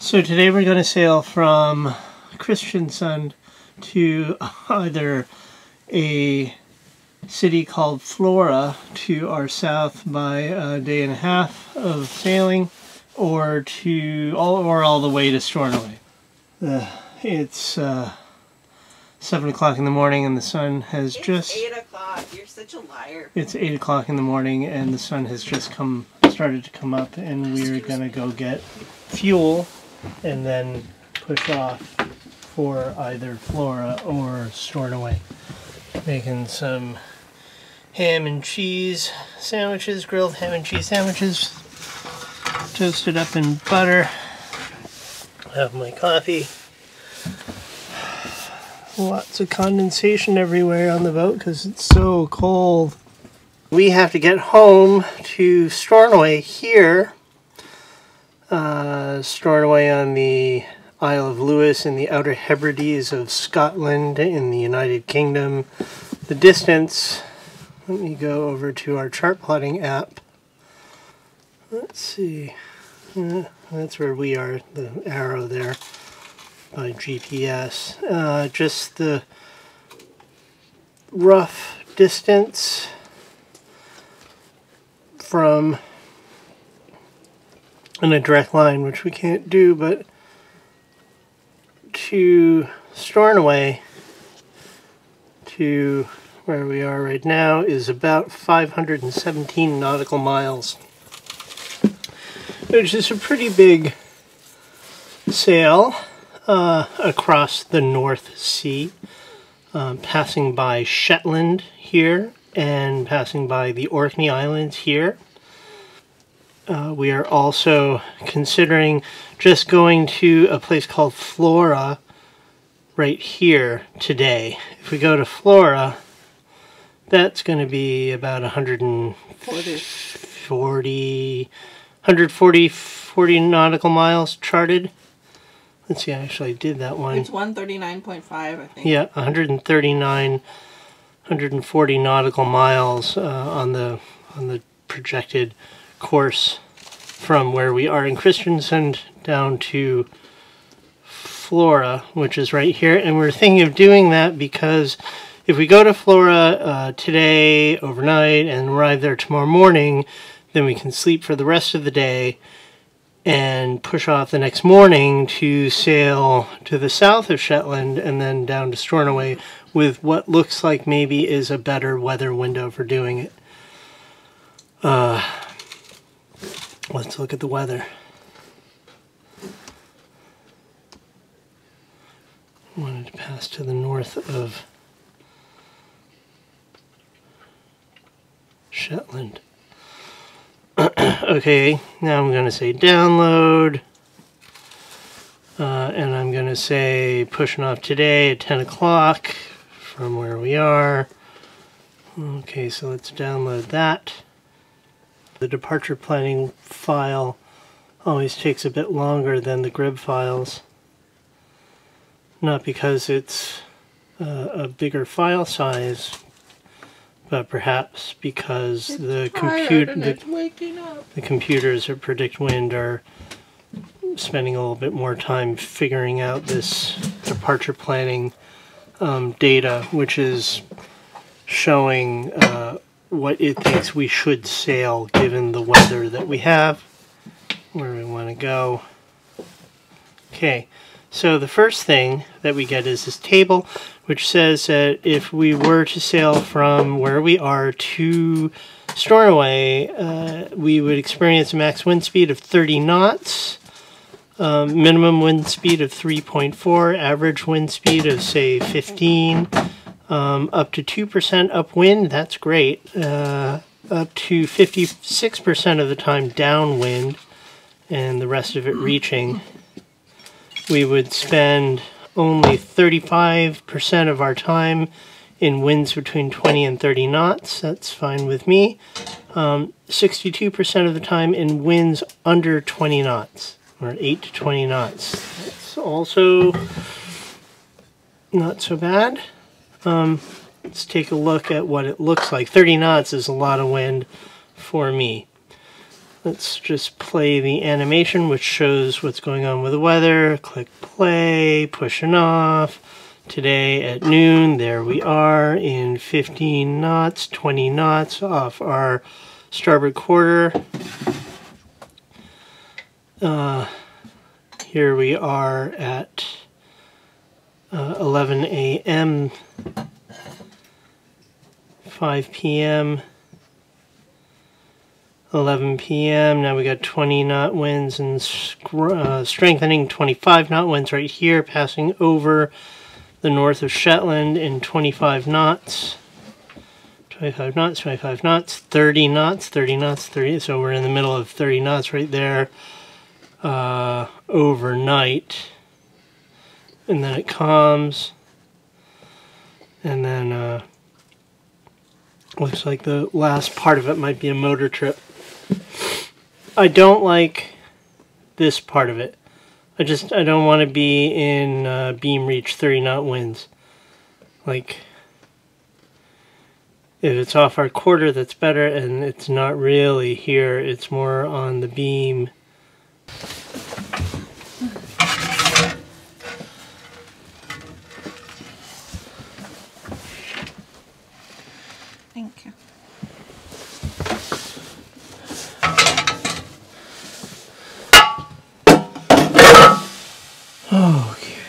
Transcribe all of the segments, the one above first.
So today we're going to sail from Kristiansand to either a city called Flora to our south by a day and a half of sailing, or all the way to Stornoway. It's 7 o'clock in the morning and the sun has It's 8 o'clock. You're such a liar. It's 8 o'clock in the morning and the sun has just started to come up, and we're going to go get fuel and then push off for either Flora or Stornoway. Making some ham and cheese sandwiches, grilled ham and cheese sandwiches, toasted up in butter. Have my coffee. Lots of condensation everywhere on the boat because it's so cold. We have to get home to Stornoway here. Stornoway on the Isle of Lewis in the Outer Hebrides of Scotland in the United Kingdom. The distance, let me go over to our chart plotting app. Let's see, that's where we are, the arrow there by GPS. Just the rough distance from, in a direct line, which we can't do, but to Stornoway, to where we are right now, is about 517 nautical miles, which is a pretty big sail across the North Sea, passing by Shetland here and passing by the Orkney Islands here. We are also considering just going to a place called Flora right here today. If we go to Flora, that's going to be about 140 nautical miles charted. Let's see, I actually did that one. It's 139.5, I think. Yeah, 140 nautical miles on the projected course from where we are in Kristiansand down to Flora, which is right here. And we're thinking of doing that because if we go to Flora today, overnight, and arrive there tomorrow morning, then we can sleep for the rest of the day and push off the next morning to sail to the south of Shetland and then down to Stornoway with what looks like maybe is a better weather window for doing it. Let's look at the weather. I wanted to pass to the north of Shetland. Okay, now I'm going to say download, and I'm going to say pushing off today at 10 o'clock from where we are. Okay, so let's download that. The departure planning file always takes a bit longer than the GRIB files. Not because it's a bigger file size, but perhaps because the computers at Predict Wind are spending a little bit more time figuring out this departure planning data, which is showing what it thinks we should sail given the weather that we have, where we want to go. Okay, so the first thing that we get is this table, which says that if we were to sail from where we are to Stornoway, we would experience a max wind speed of 30 knots, minimum wind speed of 3.4, average wind speed of, say, 15, up to 2% upwind, that's great, up to 56% of the time downwind, and the rest of it reaching. We would spend only 35% of our time in winds between 20 and 30 knots. That's fine with me. 62% of the time in winds under 20 knots, or 8 to 20 knots. That's also not so bad. Let's take a look at what it looks like. 30 knots is a lot of wind for me. Let's just play the animation, which shows what's going on with the weather. Click play, pushing off. Today at noon, there we are in 15 knots, 20 knots off our starboard quarter. Here we are at 11 a.m., 5 p.m., 11 p.m. Now we got 20 knot winds and strengthening 25 knot winds right here, passing over the north of Shetland in 25 knots. 25 knots, 25 knots, 30 knots, 30 knots, 30. So we're in the middle of 30 knots right there overnight. And then it calms. And then looks like the last part of it might be a motor trip. I don't like this part of it. I don't want to be in beam reach 30 knot winds. Like, if it's off our quarter, that's better, and it's not really here. It's more on the beam. Thank you. Okay.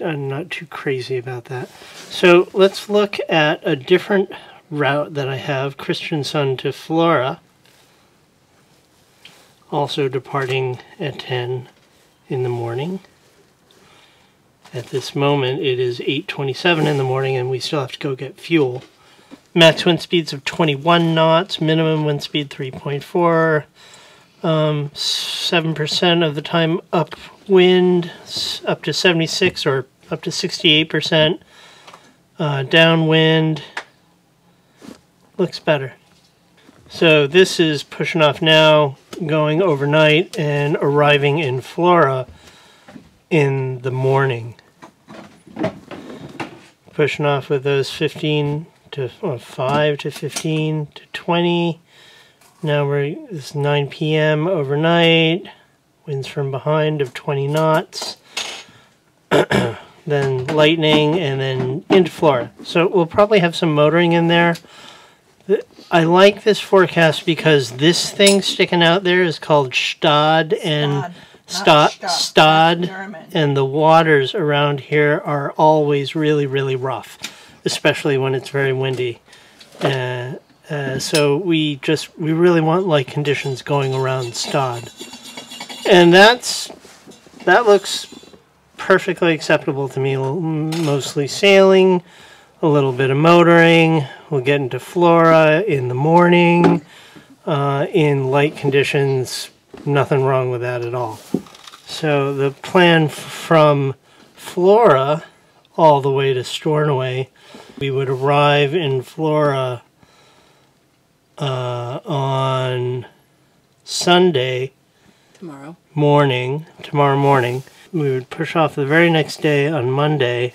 I'm not too crazy about that. So let's look at a different route that I have, Kristiansand to Flora. Also departing at 10 in the morning. At this moment it is 8:27 in the morning and we still have to go get fuel. Max wind speeds of 21 knots, minimum wind speed 3.4, 7% of the time upwind, up to 76 or up to 68%, downwind, looks better. So this is pushing off now, going overnight and arriving in Flora in the morning. Pushing off with those 15 to 5 to 15 to 20. Now it's 9 p.m. overnight. Winds from behind of 20 knots. Then lightning and then into Florida. So we'll probably have some motoring in there. I like this forecast because this thing sticking out there is called Stad and Stad, and the waters around here are always really, really rough, especially when it's very windy. So we really want light conditions going around Stad, and that looks perfectly acceptable to me. Mostly sailing, a little bit of motoring. We'll get into Flora in the morning in light conditions. Nothing wrong with that at all. So the plan from Flora all the way to Stornoway, we would arrive in Flora on Sunday tomorrow morning. We would push off the very next day on Monday.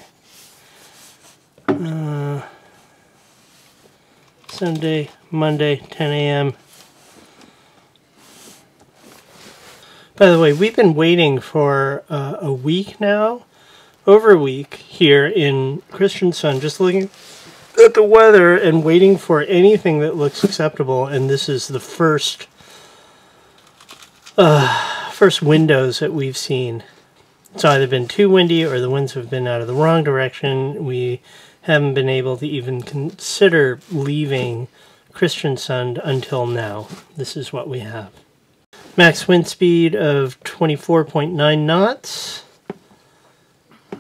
Sunday, Monday, 10 a.m. By the way, we've been waiting for a week now, over a week here in Kristiansand, just looking at the weather and waiting for anything that looks acceptable, and this is the first windows that we've seen. It's either been too windy or the winds have been out of the wrong direction. We haven't been able to even consider leaving Kristiansand until now. This is what we have. Max wind speed of 24.9 knots.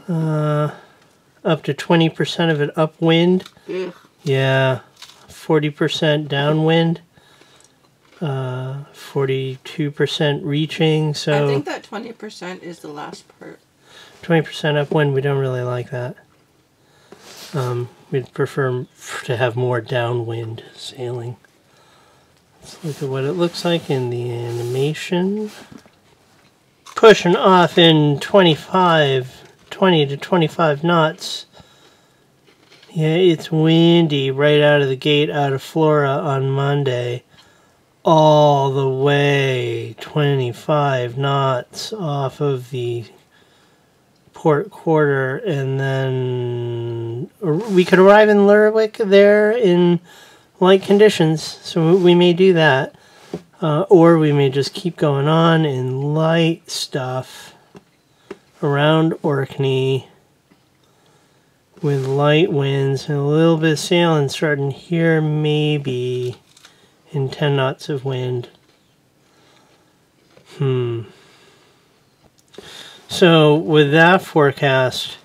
Up to 20% of it upwind. Yeah. 40% downwind. 42% reaching. So I think that 20% is the last part. 20% upwind, we don't really like that. We'd prefer to have more downwind sailing. Let's look at what it looks like in the animation. Pushing off in 20 to 25 knots Yeah, it's windy right out of the gate out of Flora on Monday. All the way 25 knots off of the port quarter, and then we could arrive in Lerwick there in light conditions, so we may do that. Or we may just keep going on in light stuff around Orkney with light winds and a little bit of sailing starting here, maybe in 10 knots of wind. So with that forecast,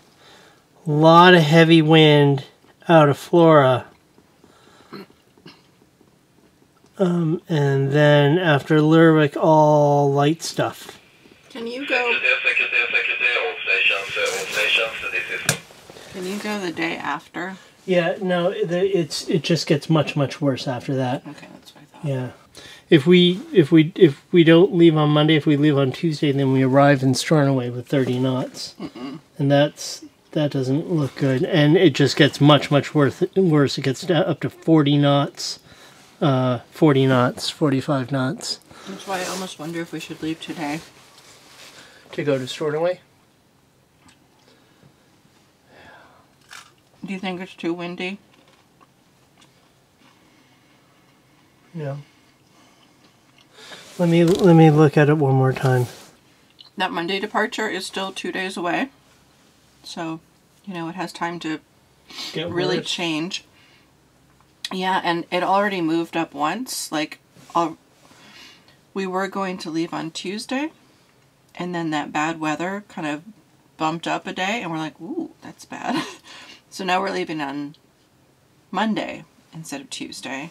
a lot of heavy wind out of Flora. And then after Lerwick, all light stuff. Can you go? Can you go the day after? Yeah, no, it just gets much worse after that. Okay, that's what I thought. Yeah, if we don't leave on Monday, if we leave on Tuesday, then we arrive in Stornoway with 30 knots, and that doesn't look good. And it just gets much worse. It gets up to 40 knots. 40 knots, 45 knots. That's why I almost wonder if we should leave today. To go to Stornoway? Do you think it's too windy? No. Let me look at it one more time. That Monday departure is still 2 days away. So, you know, it has time to really change. Yeah, and it already moved up once. Like, we were going to leave on Tuesday, and then that bad weather kind of bumped up a day, and we're like, ooh, that's bad. So now we're leaving on Monday instead of Tuesday.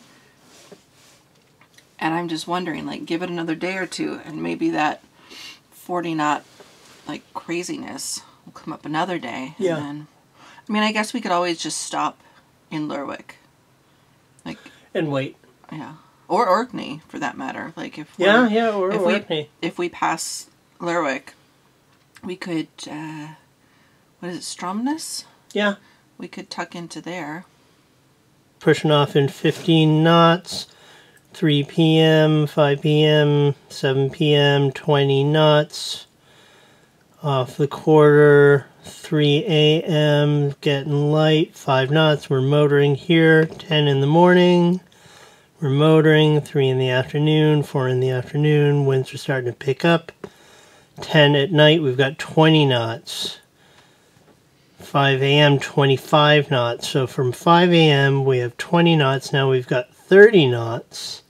And I'm just wondering, like, give it another day or two, and maybe that 40 knot, like, craziness will come up another day. Yeah. And then, I mean, I guess we could always just stop in Lerwick. Like, and wait. Yeah. Or Orkney, for that matter. Like, if or Orkney. If we pass Lerwick, we could, what is it, Stromness? Yeah. We could tuck into there. Pushing off in 15 knots, 3 p.m., 5 p.m., 7 p.m., 20 knots. Off the quarter, 3 a.m., getting light, 5 knots. We're motoring here, 10 in the morning. We're motoring, 3 in the afternoon, 4 in the afternoon. Winds are starting to pick up. 10 at night, we've got 20 knots. 5 a.m., 25 knots. So from 5 a.m., we have 20 knots. Now we've got 30 knots.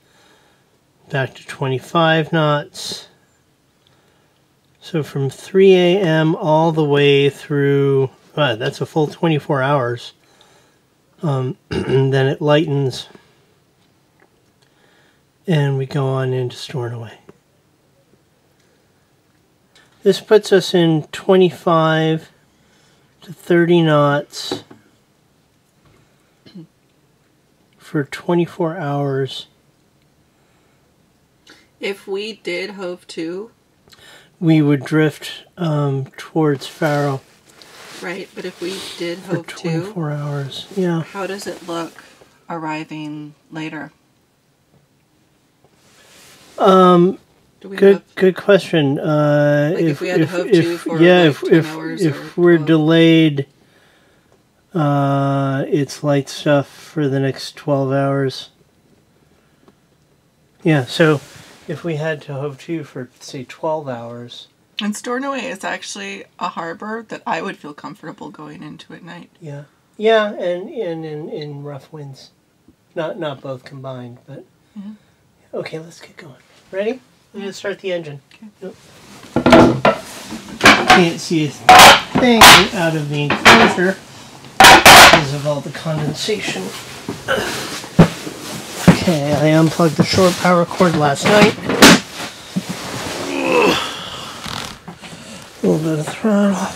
Back to 25 knots. So from 3 a.m. all the way through, that's a full 24 hours. Then it lightens. And we go on into Stornoway. This puts us in 25 to 30 knots for 24 hours. If we did hove to, we would drift towards Faro. Right, but if we did for hove 24 hours, yeah. How does it look arriving later? Good question. Like if we had to hove to for like 10 hours if we're delayed, it's light stuff for the next 12 hours. Yeah, so if we had to hove to for, say, 12 hours. And Stornoway is actually a harbor that I would feel comfortable going into at night. Yeah. Yeah, and in rough winds. Not both combined, but... Yeah. Okay, let's get going. Ready? I'm going to start the engine. Okay. Yep. Can't see a thing out of the enclosure because of all the condensation. Okay, I unplugged the shore power cord last night. A little bit of throttle.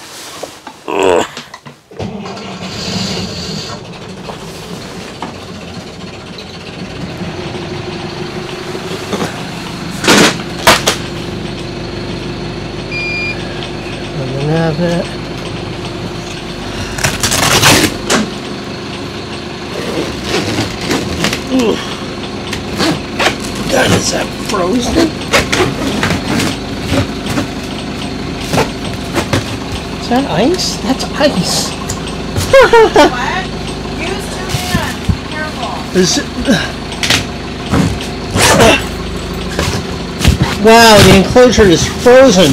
Ooh. God, is that frozen? Is that ice? That's ice. What? Use two hands. Be careful. Wow, the enclosure is frozen.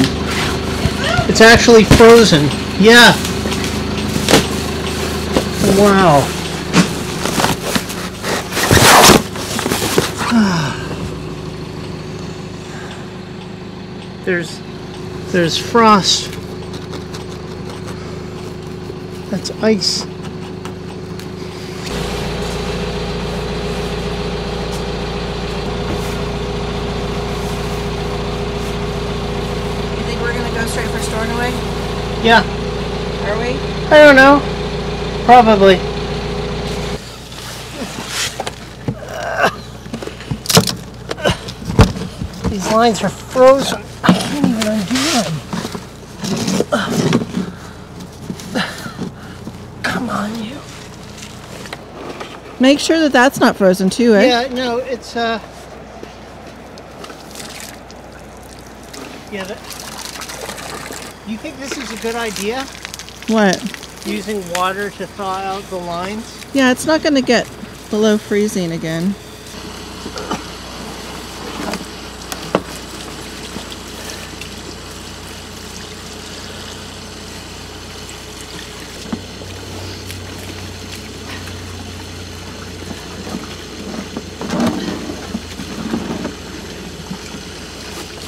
It's actually frozen. Yeah. Wow. There's frost. That's ice. You think we're gonna go straight for Stornoway? Yeah. Are we? I don't know. Probably. These lines are frozen. I can't even undo them. Come on, you. Make sure that that's not frozen too, eh? Yeah, no, it's yeah. You think this is a good idea? What? Using water to thaw out the lines? Yeah, it's not gonna get below freezing again.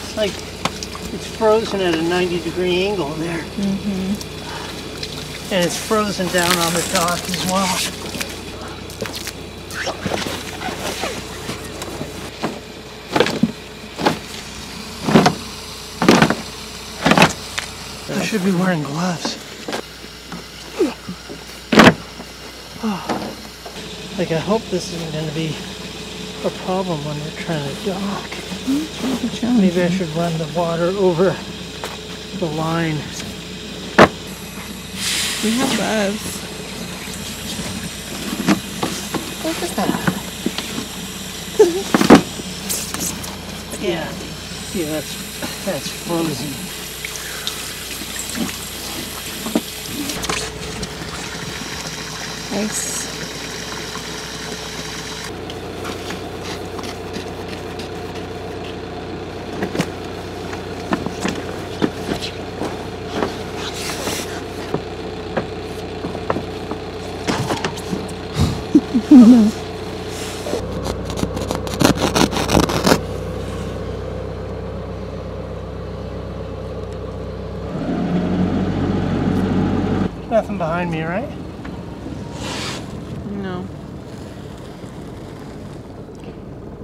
It's like it's frozen at a 90-degree angle there. Mm-hmm. And it's frozen down on the dock as well. I should be wearing gloves. Oh. Like, I hope this isn't going to be a problem when we're trying to dock. Maybe I should run the water over the line. We have gloves. What is that? Yeah. See, that's frozen. Nice. No. Nothing behind me, right? No.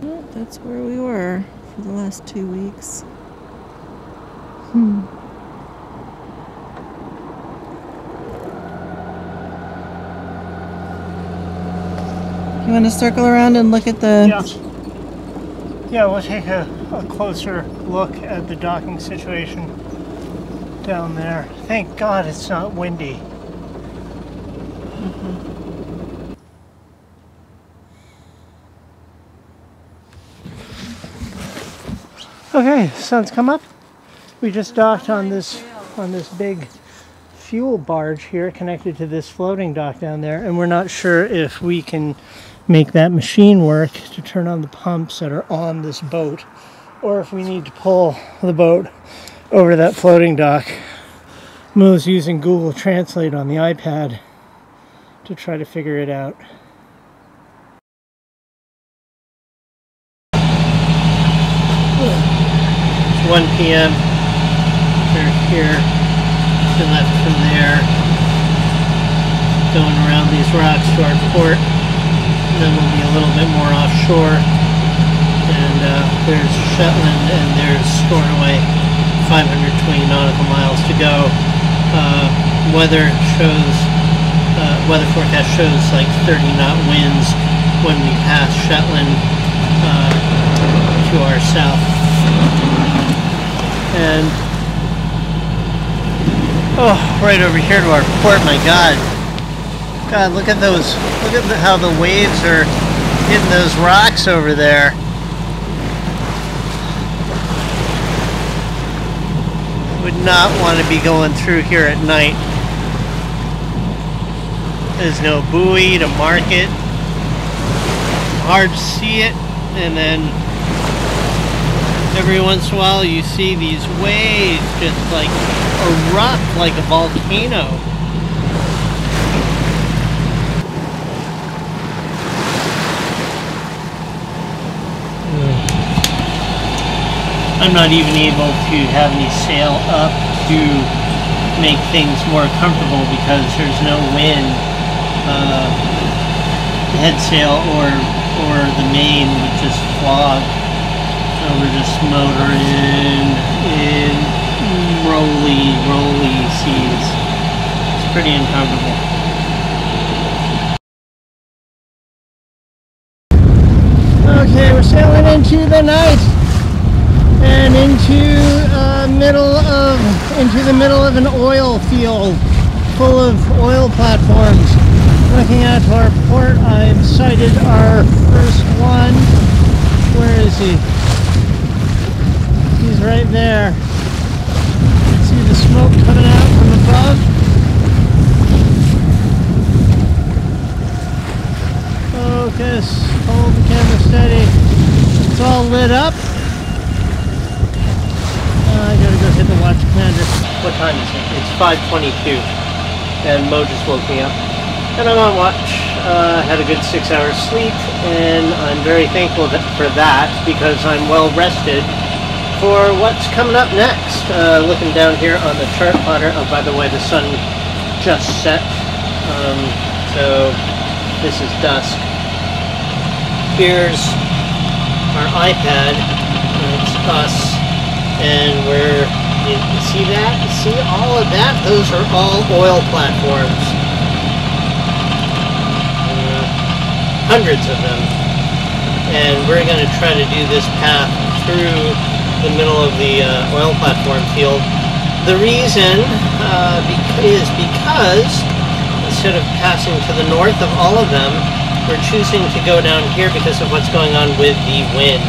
Well, that's where we were for the last 2 weeks. You want to circle around and look at the... Yeah, we'll take a closer look at the docking situation down there. Thank God it's not windy. Okay, sun's come up. We just docked on this big fuel barge here connected to this floating dock down there, and we're not sure if we can make that machine work to turn on the pumps that are on this boat, or if we need to pull the boat over to that floating dock. Mo's using Google Translate on the iPad to try to figure it out. It's 1 p.m. We're here to left from there, going around these rocks to our port. And then we'll be a little bit more offshore, and there's Shetland and there's Stornoway, 520 nautical miles to go. Weather forecast shows like 30 knot winds when we pass Shetland to our south. And right over here to our port, my God. God, look at those. Look at how the waves are Hitting those rocks over there. Would not want to be going through here at night. There's no buoy to mark it. Hard to see it, and then every once in a while you see these waves just like erupt like a volcano. I'm not even able to have any sail up to make things more comfortable because there's no wind. The head sail or the main would just flog. So we're just motoring in rolly seas. It's pretty uncomfortable. Okay, we're sailing into the night and into the middle of an oil field full of oil platforms. Looking out to our port, I've sighted our first one. Where is he? He's right there. You can see the smoke coming out from above. Focus. Hold the camera steady. It's all lit up. I gotta go hit the watch commander. What time is it? It's 5:22. And Mo just woke me up. And I'm on watch. Had a good 6 hours sleep, and I'm very thankful for that because I'm well rested for what's coming up next. Looking down here on the chart plotter. Oh, by the way, the sun just set. So this is dusk. Here's our iPad. It's us. And you see that? You see all of that? Those are all oil platforms. Hundreds of them. And we're going to try to do this path through the middle of the oil platform field. The reason is because instead of passing to the north of all of them, we're choosing to go down here because of what's going on with the wind.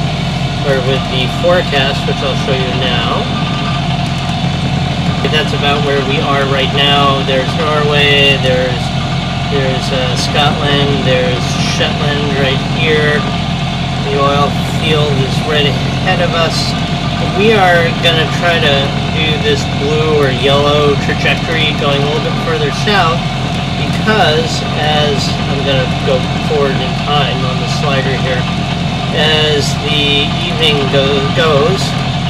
Or with the forecast, which I'll show you now. That's about where we are right now. There's Norway, there's Scotland, there's Shetland right here. The oil field is right ahead of us. We are going to try to do this blue or yellow trajectory going a little bit further south because as I'm going to go forward in time on the slider here. As the evening goes,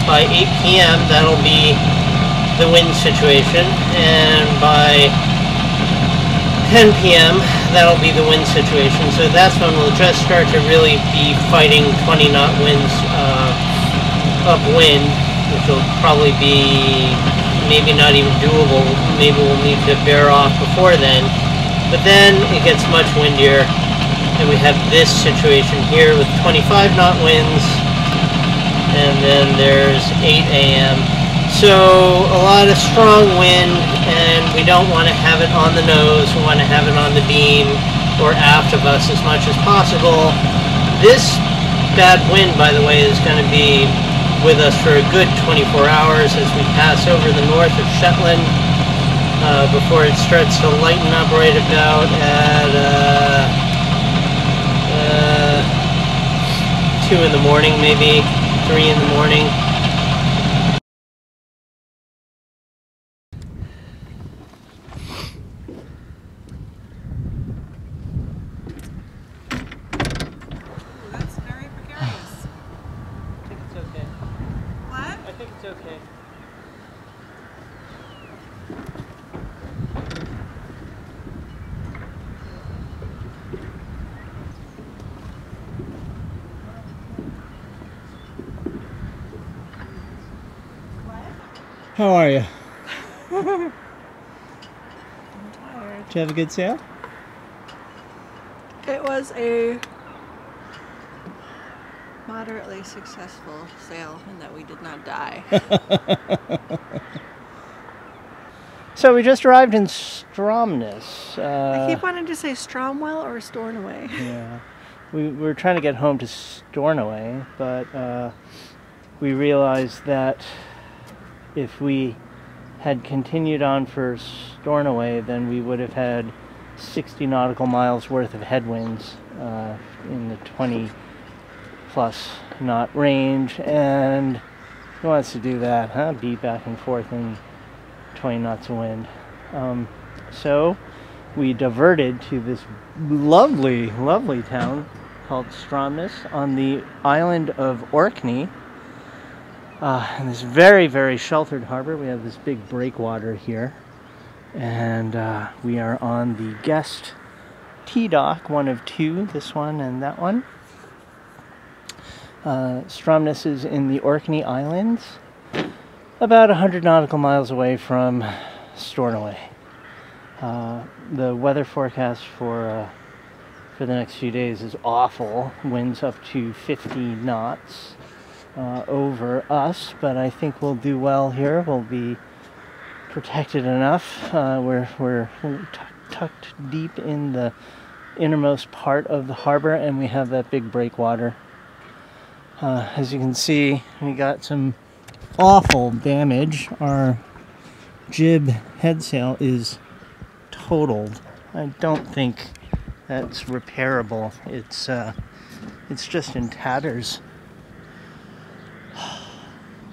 by 8 p.m. that'll be the wind situation, and by 10 p.m. that'll be the wind situation. So that's when we'll just start to really be fighting 20 knot winds upwind, which will probably be maybe not even doable. Maybe we'll need to bear off before then, but then it gets much windier. And we have this situation here with 25 knot winds, and then there's 8 a.m. So a lot of strong wind, and we don't want to have it on the nose. We want to have it on the beam or aft of us as much as possible. This bad wind, by the way, is going to be with us for a good 24 hours as we pass over the north of Shetland before it starts to lighten up right about at 2 in the morning, maybe 3 in the morning. That's very precarious. I think it's okay. What? I think it's okay. How are you? I'm tired. Did you have a good sail? It was a moderately successful sail in that we did not die. So we just arrived in Stromness. I keep wanting to say Stromwell or Stornoway. Yeah. we were trying to get home to Stornoway, but we realized that if we had continued on for Stornoway, then we would have had 60 nautical miles worth of headwinds in the 20 plus knot range, and who wants to do that, huh? Be back and forth in 20 knots of wind. So we diverted to this lovely, lovely town called Stromness on the island of Orkney. In this very, very sheltered harbor. We have this big breakwater here, and we are on the guest tea dock, one of two, this one and that one. Stromness is in the Orkney Islands, about 100 nautical miles away from Stornoway. The weather forecast for the next few days is awful. Winds up to 50 knots. Over us, but I think we'll do well here. We'll be protected enough. We're tucked deep in the innermost part of the harbor, and we have that big breakwater. As you can see, we got some awful damage. Our jib headsail is totaled. I don't think that's repairable. It's just in tatters.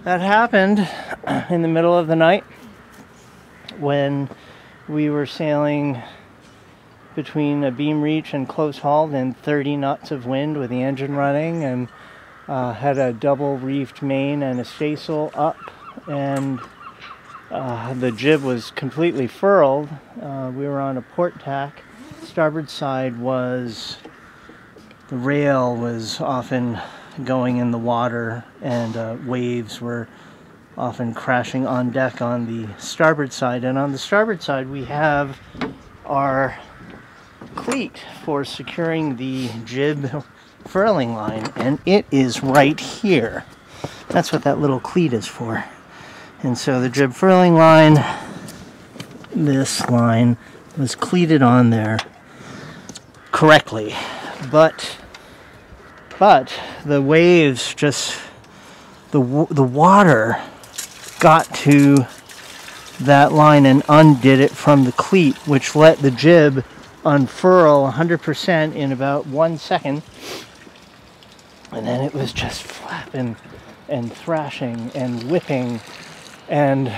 That happened in the middle of the night when we were sailing between a beam reach and close hauled in 30 knots of wind with the engine running, and had a double reefed main and a staysail up, and the jib was completely furled. We were on a port tack. Starboard side was, the rail was often going in the water, and waves were often crashing on deck on the starboard side. And on the starboard side we have our cleat for securing the jib furling line, and it is right here. That's what that little cleat is for. And so the jib furling line, this line, was cleated on there correctly, but the waves just, the water got to that line and undid it from the cleat, which let the jib unfurl 100% in about 1 second, and then it was just flapping and thrashing and whipping, and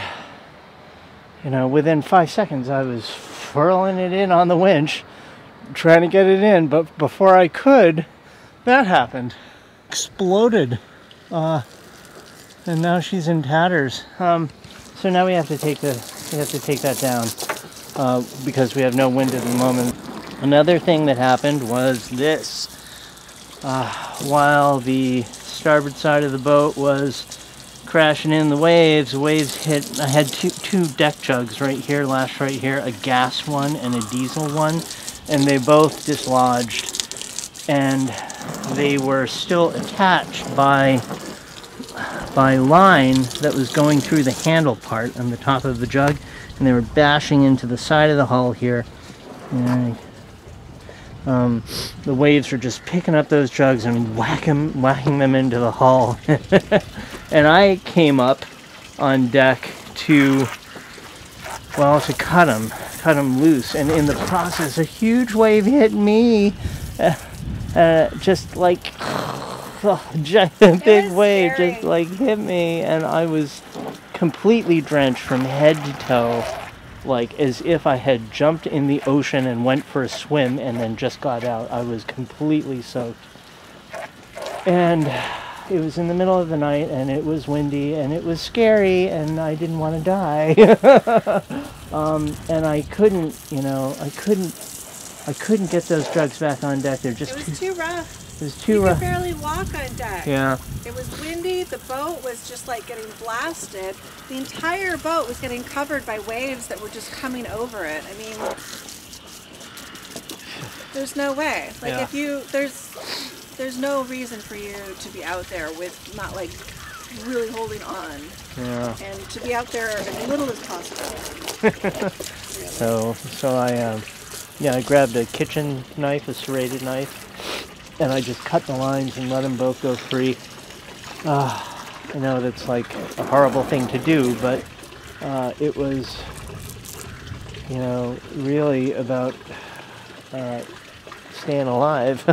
within 5 seconds I was furling it in on the winch, trying to get it in, but before I could, that happened. Exploded. And now she's in tatters. So now we have to take that down because we have no wind at the moment. Another thing that happened was this. While the starboard side of the boat was crashing in the waves hit. I had two deck jugs right here, lashed right here, a gas one and a diesel one, and they both dislodged. And they were still attached by line that was going through the handle part on the top of the jug, and they were bashing into the side of the hull here. And the waves were just picking up those jugs and whacking them into the hull. And I came up on deck to cut them loose, and in the process a huge wave hit me. Just like a giant big wave just like hit me, and I was completely drenched from head to toe, like as if I had jumped in the ocean and went for a swim and then just got out. I was completely soaked, and it was in the middle of the night, and it was windy, and it was scary, and I didn't want to die. And I couldn't get those jugs back on deck. They're just too rough. It was too rough. You could barely walk on deck. Yeah. It was windy. The boat was just like getting blasted. The entire boat was getting covered by waves that were just coming over it. I mean, there's no way. Like there's no reason for you to be out there with not like really holding on. Yeah. And to be out there as little as possible. So I grabbed a kitchen knife, a serrated knife, and I just cut the lines and let them both go free. I know that's like a horrible thing to do, but it was, you know, really about staying alive.